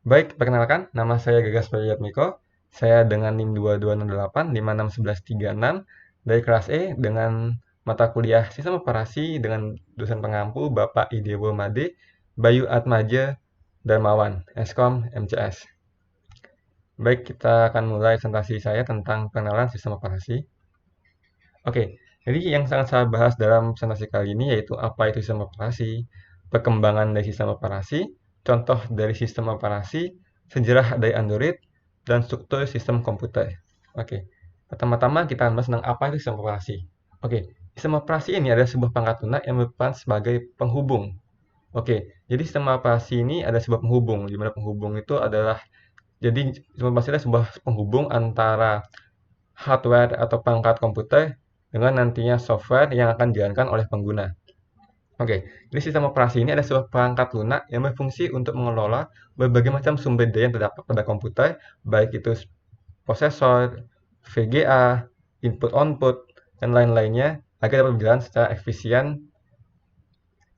Baik, perkenalkan, nama saya Gagas Priyatmiko. Saya dengan NIM 2268 561136 dari kelas E dengan mata kuliah Sistem Operasi dengan dosen pengampu Bapak Idewo Made, Bayu Atmaja Darmawan, Eskom MCS. Baik, kita akan mulai presentasi saya tentang pengenalan sistem operasi. Oke, jadi yang sangat saya bahas dalam presentasi kali ini yaitu apa itu sistem operasi, perkembangan dari sistem operasi, contoh dari sistem operasi, sejarah dari Android, dan struktur sistem komputer. Oke, pertama-tama kita akan bahas tentang apa itu sistem operasi. Oke, sistem operasi ini adalah sebuah perangkat lunak yang berperan sebagai penghubung. Oke, jadi sistem operasi ini ada sebuah penghubung, di mana penghubung itu adalah jadi sistem operasi adalah sebuah penghubung antara hardware atau perangkat komputer dengan nantinya software yang akan dijalankan oleh pengguna. Oke, jadi sistem operasi ini adalah sebuah perangkat lunak yang berfungsi untuk mengelola berbagai macam sumber daya yang terdapat pada komputer, baik itu prosesor, VGA, input-output, dan lain-lainnya agar dapat berjalan secara efisien.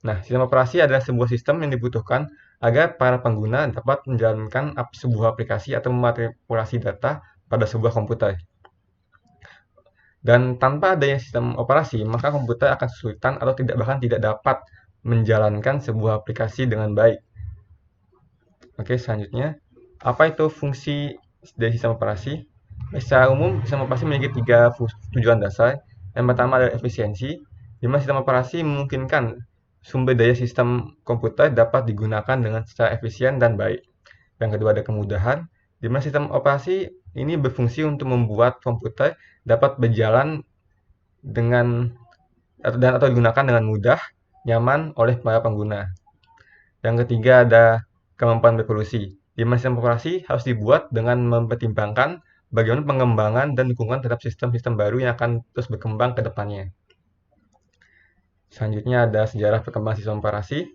Nah, sistem operasi adalah sebuah sistem yang dibutuhkan agar para pengguna dapat menjalankan sebuah aplikasi atau memanipulasi data pada sebuah komputer. Dan tanpa adanya sistem operasi, maka komputer akan kesulitan atau bahkan tidak dapat menjalankan sebuah aplikasi dengan baik. Oke, selanjutnya, apa itu fungsi dari sistem operasi? Secara umum, sistem operasi memiliki tiga tujuan dasar. Yang pertama adalah efisiensi, di mana sistem operasi memungkinkan sumber daya sistem komputer dapat digunakan dengan secara efisien dan baik. Yang kedua ada kemudahan, di mana sistem operasi ini berfungsi untuk membuat komputer dapat berjalan dengan atau digunakan dengan mudah, nyaman oleh para pengguna. Yang ketiga ada kemampuan berevolusi, di mana sistem operasi harus dibuat dengan mempertimbangkan bagaimana pengembangan dan dukungan terhadap sistem-sistem baru yang akan terus berkembang ke depannya. Selanjutnya ada sejarah perkembangan sistem operasi.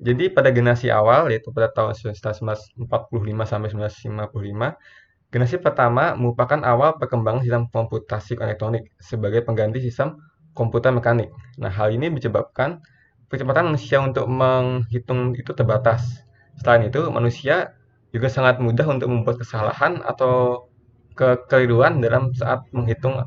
Jadi pada generasi awal, yaitu pada tahun 1945 sampai 1955, generasi pertama merupakan awal perkembangan sistem komputasi elektronik sebagai pengganti sistem komputer mekanik. Nah, hal ini menyebabkan kecepatan manusia untuk menghitung itu terbatas. Selain itu, manusia juga sangat mudah untuk membuat kesalahan atau kekeliruan dalam saat menghitung.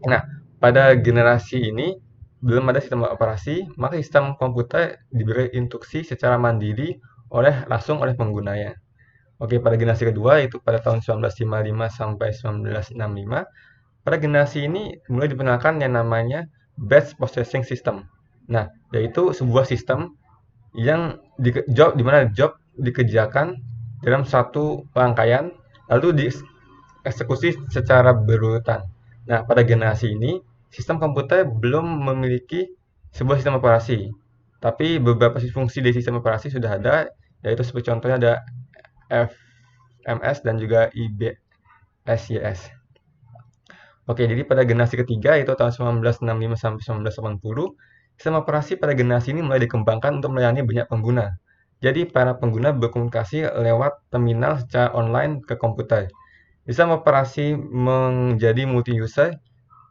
Nah, pada generasi ini belum ada sistem operasi, maka sistem komputer diberi instruksi secara mandiri langsung oleh penggunanya. Oke, pada generasi kedua yaitu pada tahun 1955 sampai 1965, pada generasi ini mulai diperkenalkan yang namanya Batch Processing System. Nah, yaitu sebuah sistem yang di mana job dikerjakan dalam satu rangkaian lalu dieksekusi secara berurutan. Nah, pada generasi ini sistem komputer belum memiliki sebuah sistem operasi, tapi beberapa fungsi dari sistem operasi sudah ada, yaitu seperti contohnya ada FMS dan juga IBSYS. Oke, jadi pada generasi ketiga yaitu tahun 1965 sampai 1980, sistem operasi pada generasi ini mulai dikembangkan untuk melayani banyak pengguna. Jadi para pengguna berkomunikasi lewat terminal secara online ke komputer. Sistem operasi menjadi multi-user,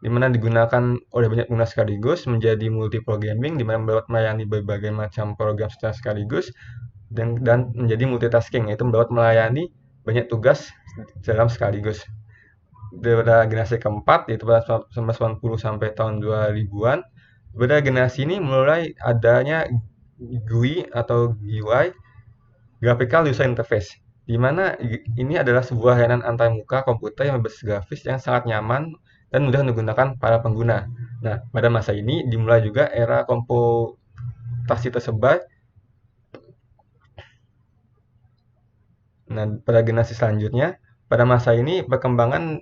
di mana digunakan oleh banyak pengguna sekaligus, menjadi multi-programming, di mana dapat melayani berbagai macam program secara sekaligus, dan menjadi multitasking, yaitu dapat melayani banyak tugas dalam sekaligus. Pada generasi keempat, yaitu pada 1990 sampai tahun 2000-an, pada generasi ini mulai adanya GUI atau GUI, Graphical User Interface, di mana ini adalah sebuah layanan antarmuka komputer yang berbasis grafis yang sangat nyaman dan mudah digunakan para pengguna. Nah, pada masa ini dimulai juga era komputasi tersebar. Nah, pada generasi selanjutnya, pada masa ini perkembangan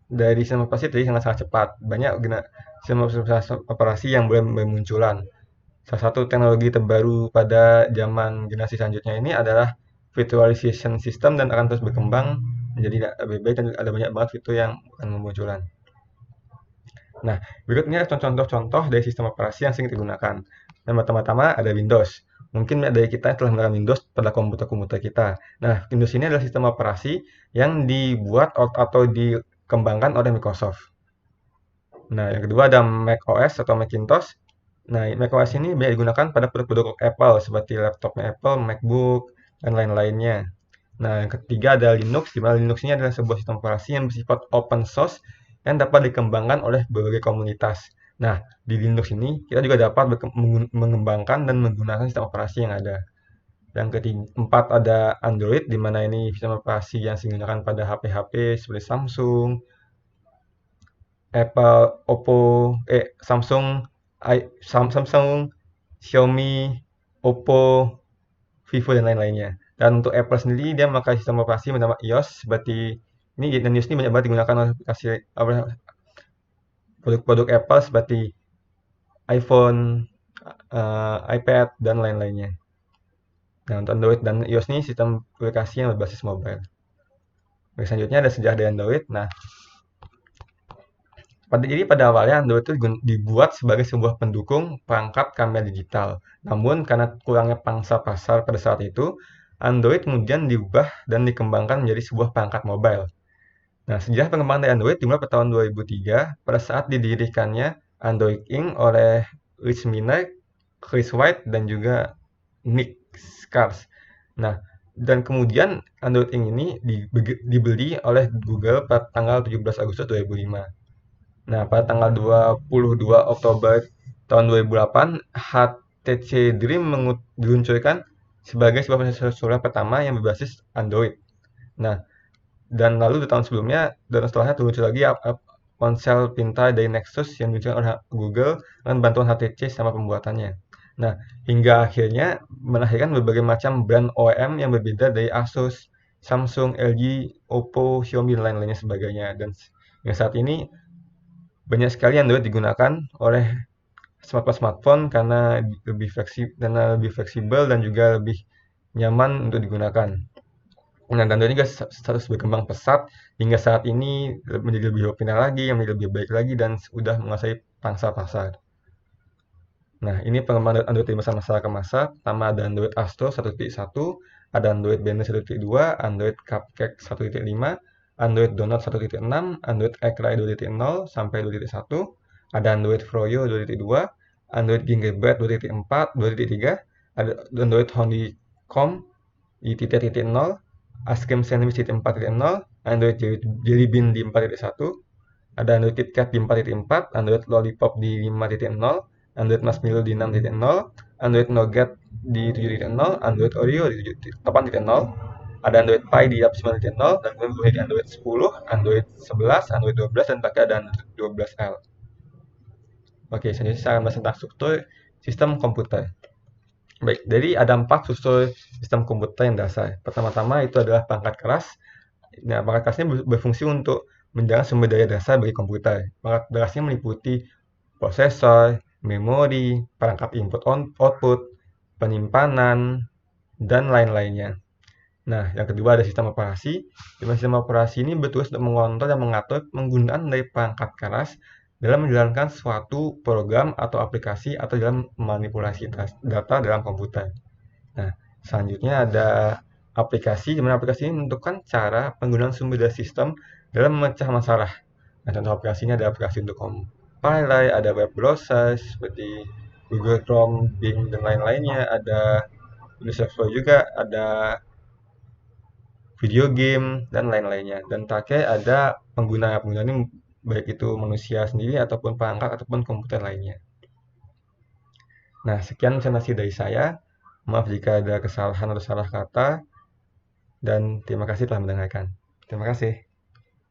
dari sistem operasi tadi sangat-sangat cepat. Banyak sistem operasi yang mulai bermunculan. Salah satu teknologi terbaru pada zaman generasi selanjutnya ini adalah virtualization system dan akan terus berkembang menjadi lebih baik dan ada banyak banget fitur yang akan bermunculan. Nah, berikutnya contoh-contoh dari sistem operasi yang sering digunakan. Yang pertama-tama ada Windows. Mungkin dari kita telah menggunakan Windows pada komputer-komputer kita. Nah, Windows ini adalah sistem operasi yang dibuat atau dikembangkan oleh Microsoft. Nah, yang kedua ada Mac OS atau Macintosh. Nah, Mac OS ini banyak digunakan pada produk-produk Apple seperti laptopnya Apple, MacBook, dan lain-lainnya. Nah, yang ketiga ada Linux, di mana Linux ini adalah sebuah sistem operasi yang bersifat open source yang dapat dikembangkan oleh berbagai komunitas. Nah, di Linux ini kita juga dapat mengembangkan dan menggunakan sistem operasi yang ada. Yang keempat ada Android, di mana ini sistem operasi yang digunakan pada HP-HP seperti Samsung, Apple, Oppo, Samsung, Xiaomi, Oppo, Vivo dan lain-lainnya. Dan untuk Apple sendiri dia memakai sistem operasi bernama iOS seperti ini, dan iOS ini banyak banget digunakan oleh aplikasi produk-produk Apple seperti iPhone, iPad dan lain-lainnya. Nah, untuk Android dan iOS ini sistem aplikasi yang berbasis mobile. Oke, selanjutnya ada sejarah dari Android. Nah, pada awalnya Android itu dibuat sebagai sebuah pendukung perangkat kamera digital. Namun karena kurangnya pangsa pasar pada saat itu, Android kemudian diubah dan dikembangkan menjadi sebuah perangkat mobile. Nah, sejarah pengembangan dari Android dimulai pada tahun 2003 pada saat didirikannya Android Inc. oleh Rich Miner, Chris White, dan juga Nick Scars. Nah, dan kemudian Android Inc. ini dibeli oleh Google pada tanggal 17 Agustus 2005. Nah, pada tanggal 22 Oktober tahun 2008, HTC Dream diluncurkan sebagai sebuah prosesor seluler pertama yang berbasis Android. Nah, dan lalu di tahun sebelumnya dan setelahnya muncul lagi ponsel pintar dari Nexus yang diluncurkan oleh Google dengan bantuan HTC sama pembuatannya. Nah, hingga akhirnya melahirkan berbagai macam brand OEM yang berbeda dari Asus, Samsung, LG, Oppo, Xiaomi, dan lain-lainnya sebagainya. Dan yang saat ini banyak sekali Android digunakan oleh smartphone karena lebih fleksibel dan juga lebih nyaman untuk digunakan. Nah, Android juga terus berkembang pesat hingga saat ini menjadi lebih populer lagi, yang menjadi lebih baik lagi dan sudah menguasai pangsa pasar. Nah, ini pengembangan Android dari masa ke masa. Pertama ada Android Astro 1.1, ada Android Banner 1.2, Android Cupcake 1.5, Android Donut 1.6, Android Eclair 2.0 sampai 2.1, ada Android Froyo 2.2, Android Gingerbread 2.4, 2.3, ada Android Honeycomb di 3.0, Ice Cream Sandwich di 4.0, Android Jelly Bean di 4.1, ada Android KitKat di 4.4, Android Lollipop di 5.0, Android Marshmallow di 6.0, Android Nougat di 7.0, Android Oreo di 8.0, ada Android Pie di 9.0, dan kemudian di Android 10, Android 11, Android 12, dan pakai ada Android 12L. Oke, selanjutnya saya akan bahas tentang struktur sistem komputer. Baik, jadi ada 4 struktur sistem komputer yang dasar. Pertama-tama itu adalah perangkat keras. Nah, perangkat keras ini berfungsi untuk menjaga sumber daya dasar bagi komputer. Perangkat kerasnya meliputi prosesor, memori, perangkat input-output, penyimpanan, dan lain-lainnya. Nah, yang kedua ada sistem operasi. Di mana sistem operasi ini bertugas untuk mengontrol dan mengatur penggunaan dari perangkat keras dalam menjalankan suatu program atau aplikasi atau dalam manipulasi data dalam komputer. Nah, selanjutnya ada aplikasi, di mana aplikasi ini menentukan cara penggunaan sumber daya sistem dalam memecah masalah. Nah, contoh aplikasinya ada aplikasi untuk compile, ada web browser seperti Google Chrome, Bing, dan lain-lainnya. Ada Windows Explorer juga, ada video game, dan lain-lainnya. Dan terakhir ada pengguna ini baik itu manusia sendiri ataupun perangkat ataupun komputer lainnya. Nah, sekian presentasi dari saya. Maaf jika ada kesalahan atau salah kata, dan terima kasih telah mendengarkan. Terima kasih.